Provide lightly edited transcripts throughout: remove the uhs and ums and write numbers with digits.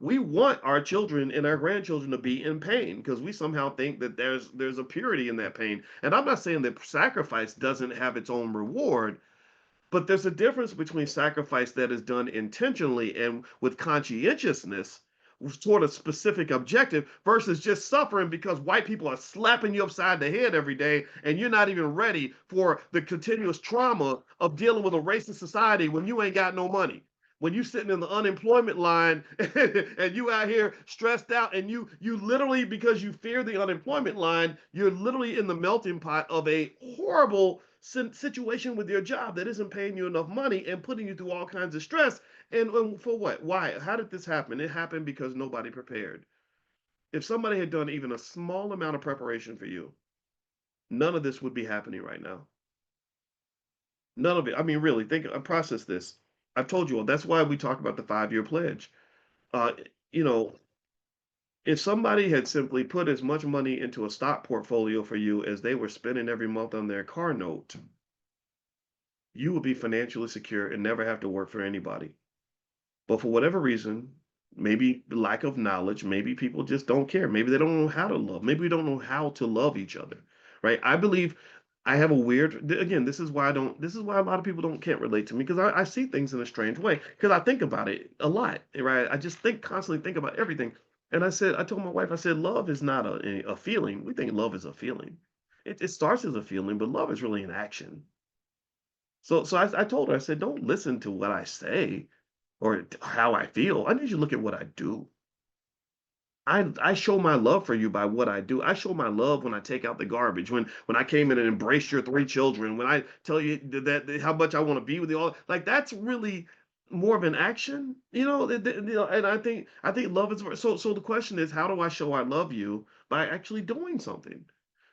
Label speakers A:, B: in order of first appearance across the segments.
A: We want our children and our grandchildren to be in pain because we somehow think that there's a purity in that pain. And I'm not saying that sacrifice doesn't have its own reward, but there's a difference between sacrifice that is done intentionally and with conscientiousness toward a specific objective versus just suffering because white people are slapping you upside the head every day and you're not even ready for the continuous trauma of dealing with a racist society when you ain't got no money. When you sitting in the unemployment line and you out here stressed out and you literally, because you fear the unemployment line, you're literally in the melting pot of a horrible situation with your job that isn't paying you enough money and putting you through all kinds of stress. And for what? Why? How did this happen? It happened because nobody prepared. If somebody had done even a small amount of preparation for you, none of this would be happening right now. None of it. I mean, really, think, process this. I've told you all. That's why we talk about the 5-year pledge. Uh, you know, if somebody had simply put as much money into a stock portfolio for you as they were spending every month on their car note, you would be financially secure and never have to work for anybody. But for whatever reason, maybe lack of knowledge, maybe people just don't care. Maybe they don't know how to love. Maybe we don't know how to love each other. Right? I believe I have a weird, again, this is why I don't, this is why a lot of people don't can't relate to me because I see things in a strange way because I think about it a lot, right? I just constantly think about everything. And I told my wife, I said, love is not a feeling. We think love is a feeling. It starts as a feeling, but love is really an action. So I told her, I said, don't listen to what I say or how I feel. I need you to look at what I do. I show my love for you by what I do. I show my love when I take out the garbage, when I came in and embraced your 3 children, when I tell you that how much I want to be with you all. Like that's really more of an action, and I think love is so the question is how do I show I love you by actually doing something?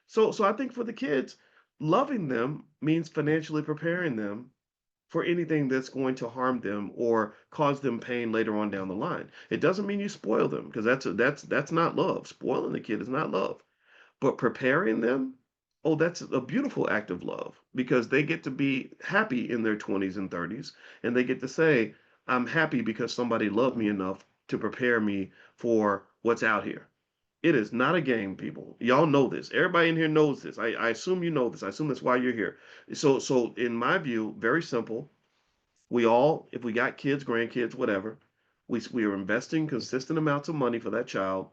A: So I think for the kids, loving them means financially preparing them for anything that's going to harm them or cause them pain later on down the line. It doesn't mean you spoil them because that's not love. Spoiling the kid is not love. But preparing them, oh, that's a beautiful act of love because they get to be happy in their 20s and 30s and they get to say, I'm happy because somebody loved me enough to prepare me for what's out here. It is not a game, people. Y'all know this. Everybody in here knows this. I assume you know this. I assume that's why you're here. So in my view, very simple. We all, if we got kids, grandkids, whatever, we are investing consistent amounts of money for that child,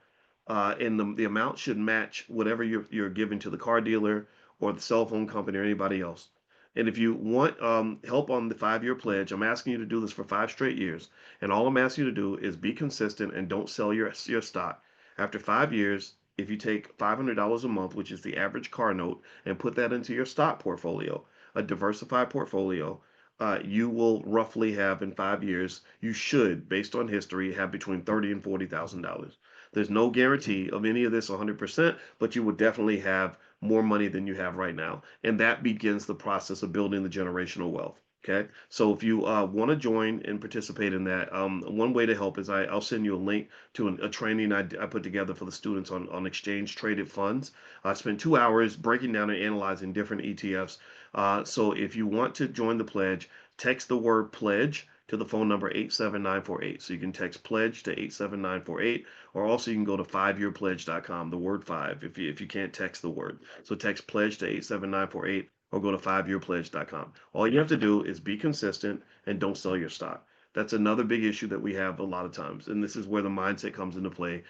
A: and the amount should match whatever you're giving to the car dealer or the cell phone company or anybody else. And if you want help on the 5-year pledge, I'm asking you to do this for 5 straight years. And all I'm asking you to do is be consistent and don't sell your stock. After 5 years, if you take $500 a month, which is the average car note, and put that into your stock portfolio, a diversified portfolio, you will roughly have in 5 years, you should, based on history, have between $30,000 and $40,000. There's no guarantee of any of this 100%, but you will definitely have more money than you have right now. And that begins the process of building the generational wealth. Okay. So if you want to join and participate in that, one way to help is I'll send you a link to a training I put together for the students on exchange traded funds. I spent 2 hours breaking down and analyzing different ETFs. So if you want to join the pledge, text the word pledge to the phone number 87948. So you can text pledge to 87948, or also you can go to 5yearpledge.com, the word five, if you can't text the word. So text pledge to 87948 or go to 5yearpledge.com. All you have to do is be consistent and don't sell your stock. That's another big issue that we have a lot of times. And this is where the mindset comes into play.